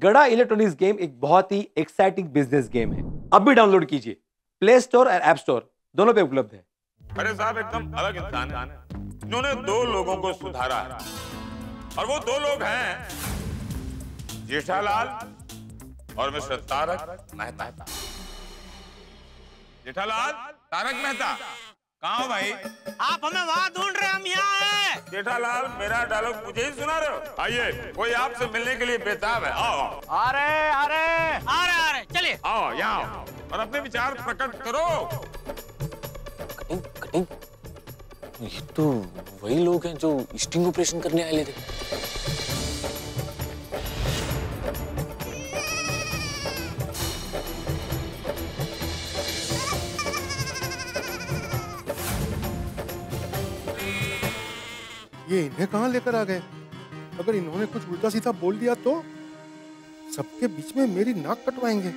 गड़ा electronics game एक बहुत ही एक्साइटिंग बिजनेस गेम है। अब भी डाउनलोड कीजिए, प्ले स्टोर और ऐप स्टोर दोनों पे उपलब्ध है। अरे साहब एकदम अलग इंसान है। इन्होंने दो लोगों को सुधारा है और वो दो लोग हैं जेठालाल और मिस्टर तारक मेहता। जेठालाल, तारक मेहता, कहाँ हो भाई? आप हमें वहाँ ढूंढ रहे, हम यहाँ हैं। जेठालाल, मेरा डायलॉग मुझे ही सुना रहे हो? आइए, कोई आपसे मिलने के लिए बेताब है। आओ। आ रहे, चलिए। आओ, यहाँ आओ और अपने विचार प्रकट करो। कटिंग, ये तो वही लोग हैं जो स्टिंग ऑपरेशन करने आए थे। ये इन्हें कहाँ लेकर आ गए? अगर इन्होंने कुछ उल्टा सीधा बोल दिया तो सबके बीच में मेरी नाक कटवाएंगे।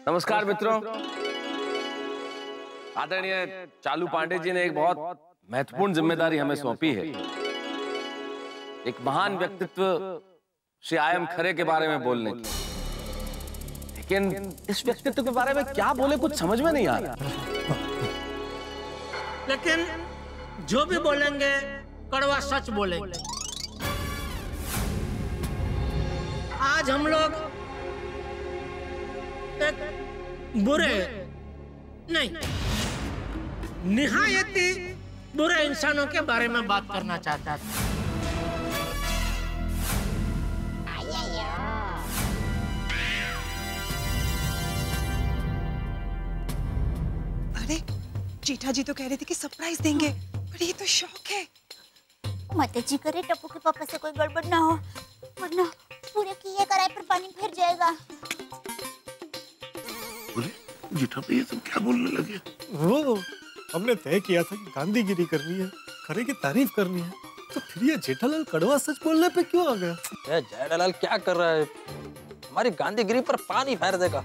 नमस्कार मित्रों, आदरणीय चालू पांडे जी ने एक बहुत महत्वपूर्ण जिम्मेदारी हमें सौंपी है। एक महान व्यक्तित्व श्री आई.एम. खरे के बारे में बोलने की, लेकिन इस व्यक्तित्व के बारे में क्या बोले कुछ समझ में नहीं आ रहा। लेकिन जो भी बोलेंगे कड़वा सच बोलेंगे। आज हम लोग एक बुरे नहीं, निहायत ही बुरे इंसानों के बारे में बात करना चाहता था। अरे जेठा जी तो कह रहे थे कि सरप्राइज देंगे, पर ये तो शौक है। माता जी करे टप्पू के पापा से कोई गड़बड़ ना हो, वरना पूरे किए कराए पर पानी फिर जाएगा। बोले जेठा भैया तुम क्या बोलने लगे? वो हमने तय किया था कि गांधीगिरी करनी है, खरे की तारीफ करनी है, तो फिर ये जेठालाल कड़वा सच बोलने पे क्यों आ गया? जेठालाल क्या कर रहा है? हमारी गांधीगिरी पर पानी फेर देगा।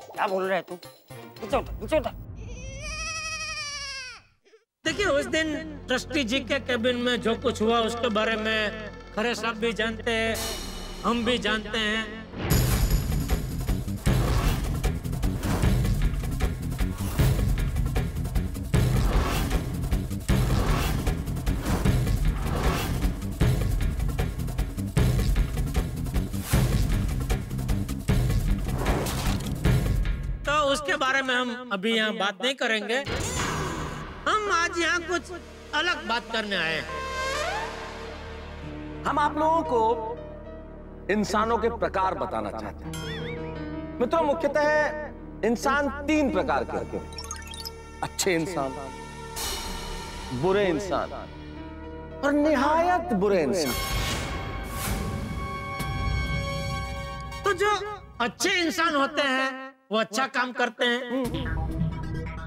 क्या बोल रहे तू? देखिए, उस दिन ट्रस्टी जी के कैबिन में जो कुछ हुआ उसके बारे में खरे साहब भी जानते हैं, हम भी जानते हैं। तो उसके बारे में हम अभी यहाँ बात नहीं करेंगे। हम आज यहाँ कुछ अलग बात करने आए हैं। हम आप लोगों को इंसानों के प्रकार बताना चाहते हैं। मित्रों, मुख्यतः इंसान तीन प्रकार के होते हैं: अच्छे इंसान, बुरे इंसान और निहायत बुरे इंसान। तो जो अच्छे इंसान होते हैं वो अच्छा काम करते हैं,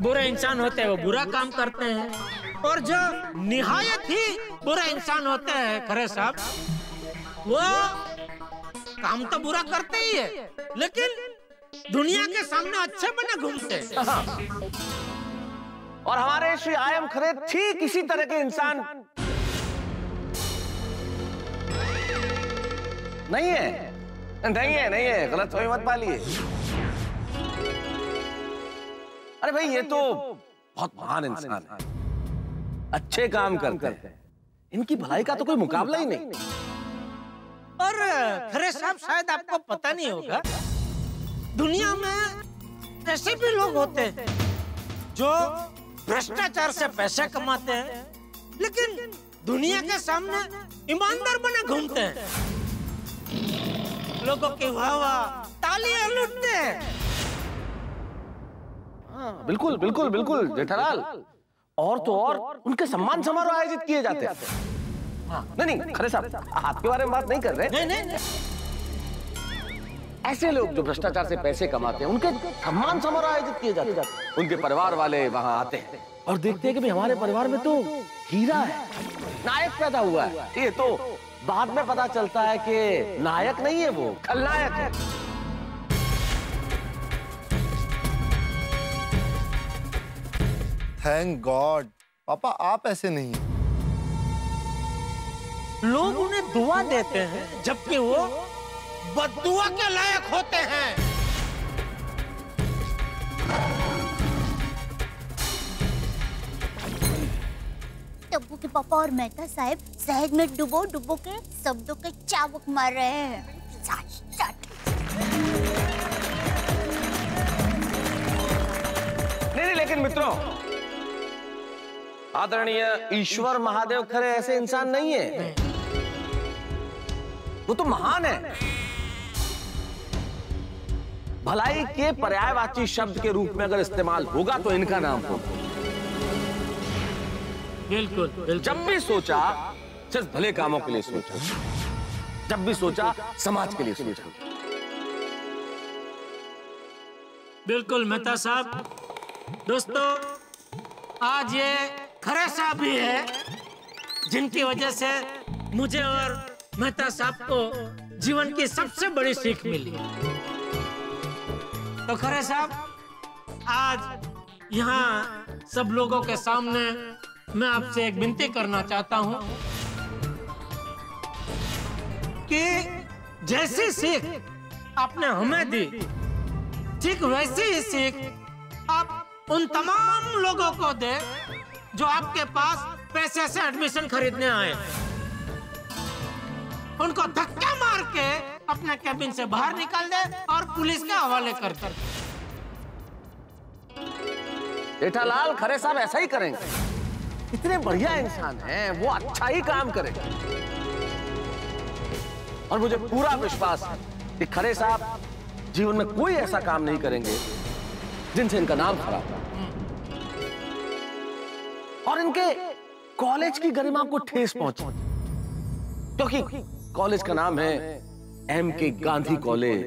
बुरे इंसान होते हैं वो बुरा काम करते हैं, और जो निहायत ही बुरे इंसान होते हैं खरे साहब, वो काम तो बुरा करते ही है लेकिन दुनिया के सामने अच्छे बने घूमते हैं। और हमारे श्री आई.एम. खरे ठीक इसी तरह के इंसान नहीं है, गलत फहमी मत पालिए। अरे भाई, ये तो बहुत महान इंसान है, अच्छे काम करते हैं, इनकी भलाई का तो कोई मुकाबला ही नहीं। और खरे साहब, शायद आपको पता नहीं होगा, दुनिया में ऐसे भी लोग होते हैं जो भ्रष्टाचार से पैसे कमाते हैं लेकिन दुनिया के सामने ईमानदार बने घूमते हैं, लोगों की वाह तालियां लूटते हैं। बिल्कुल बिल्कुल बिल्कुल जेठालाल, और तो और उनके सम्मान समारोह आयोजित किए जाते हैं। नहीं, खरे साहब, आपके बारे में बात नहीं कर रहे। नहीं। ऐसे लोग जो भ्रष्टाचार से पैसे कमाते हैं उनके सम्मान समारोह आयोजित किए जाते हैं। उनके परिवार वाले वहां आते हैं और देखते हैं कि भाई हमारे परिवार में तो हीरा है, नायक पैदा हुआ है। ये तो बाद में पता चलता है कि नायक नहीं है, वो खलनायक है। थैंक गॉड पापा आप ऐसे नहीं। लोग उन्हें दुआ देते हैं जबकि वो बद्दुआ के लायक होते हैं। टप्पू के पापा और मेहता साहब शहद में डुबो डुबो के शब्दों के चाबुक मार रहे हैं। नहीं, लेकिन मित्रों, आदरणीय ईश्वर महादेव खरे ऐसे इंसान नहीं है। वो तो महान है। भलाई के पर्यायवाची शब्द के रूप में अगर इस्तेमाल होगा तो इनका नाम होगा। बिल्कुल, बिल्कुल। जब भी सोचा सिर्फ भले कामों के लिए सोचा, जब भी सोचा समाज के लिए सोचा। बिल्कुल मेहता साहब। दोस्तों, आज ये खरे साहब भी है जिनकी वजह से मुझे और मेहता साहब को जीवन की सबसे बड़ी सीख मिली। तो खरे साहब, आज यहाँ सब लोगों के सामने मैं आपसे एक विनती करना चाहता हूँ कि जैसी सीख आपने हमें दी, ठीक वैसी ही सीख आप उन तमाम लोगों को दे जो आपके पास पैसे से एडमिशन खरीदने आए। उनको धक्का मार के अपने कैबिन से बाहर निकाल दे और पुलिस के हवाले कर दे। जेठालाल खरे साहब ऐसा ही करेंगे। इतने बढ़िया इंसान हैं, वो अच्छा ही काम करेंगे। और मुझे पूरा विश्वास है कि खरे साहब जीवन में कोई ऐसा काम नहीं करेंगे जिनसे इनका नाम खराब हो और इनके कॉलेज की गरिमा को ठेस पहुंचे, क्योंकि कॉलेज का नाम है M.K. गांधी कॉलेज।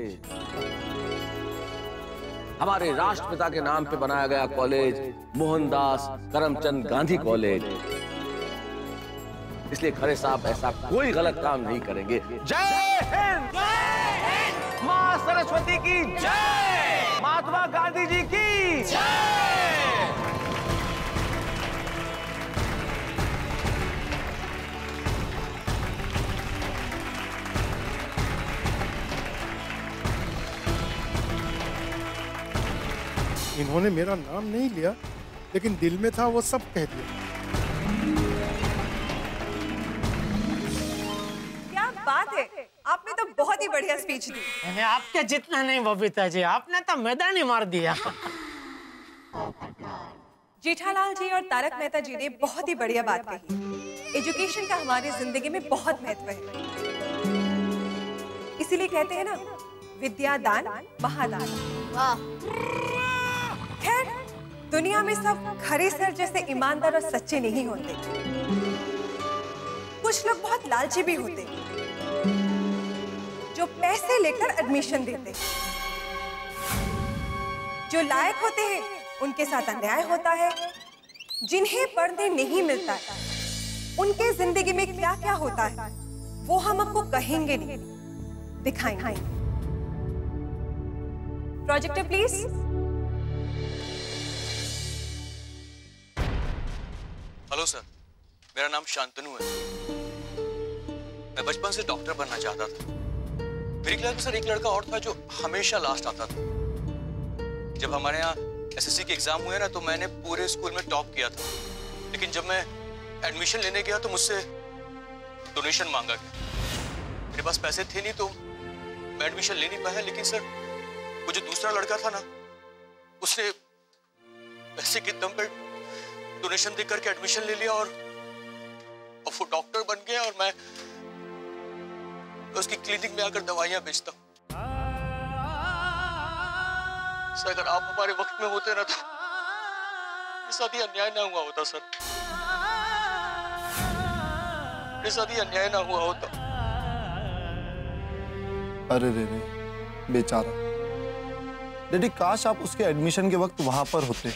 हमारे राष्ट्रपिता के नाम पे बनाया गया कॉलेज मोहनदास करमचंद गांधी कॉलेज। इसलिए खरे साहब ऐसा कोई गलत काम नहीं करेंगे। जय हिंद, जय हिंद, मां सरस्वती की जय, महात्मा गांधी जी की जय। इन्होंने मेरा नाम नहीं लिया, लेकिन दिल में था वो सब कह दिया। क्या बात है, आपने तो बहुत ही बढ़िया स्पीच दी। मैंने आपके जितना नहीं बबीता जी, आपने तो मैदान ही मार दिया। जेठालाल जी और तारक मेहता जी ने बहुत ही बढ़िया बात कही। एजुकेशन का हमारी जिंदगी में बहुत महत्व है। इसीलिए कहते हैं ना, विद्या दान महादान। खैर, दुनिया में सब खरे सर जैसे ईमानदार और सच्चे नहीं होते। कुछ लोग बहुत लालची भी होते, जो पैसे लेकर एडमिशन देते। जो लायक होते हैं उनके साथ अन्याय होता है। जिन्हें पढ़ने नहीं मिलता है, उनके जिंदगी में क्या क्या होता है वो हम आपको कहेंगे नहीं, दिखाएंगे। Projector please. हेलो सर, मेरा नाम शांतनु है। मैं बचपन से डॉक्टर बनना चाहता था। मेरी क्लास में सर एक लड़का और था जो हमेशा लास्ट आता था। जब हमारे यहाँ एसएससी के एग्जाम हुए ना, तो मैंने पूरे स्कूल में टॉप किया था। लेकिन जब मैं एडमिशन लेने गया तो मुझसे डोनेशन मांगा गया। मेरे पास पैसे थे नहीं तो मैं एडमिशन ले नहीं पाया। लेकिन सर, वो जो दूसरा लड़का था ना, उसने पैसे के दम पर डोनेशन दे करके एडमिशन ले लिया और वो डॉक्टर बन गया और मैं उसकी क्लिनिक में आकर दवाइयां बेचता हूं। सर, अगर आप हमारे वक्त में होते ना तो मेरे साथ ही अन्याय ना हुआ होता। सर, मेरे साथ ही अन्याय ना हुआ होता। अरे रे रे, बेचारा। डैडी, काश आप उसके एडमिशन के वक्त वहां पर होते।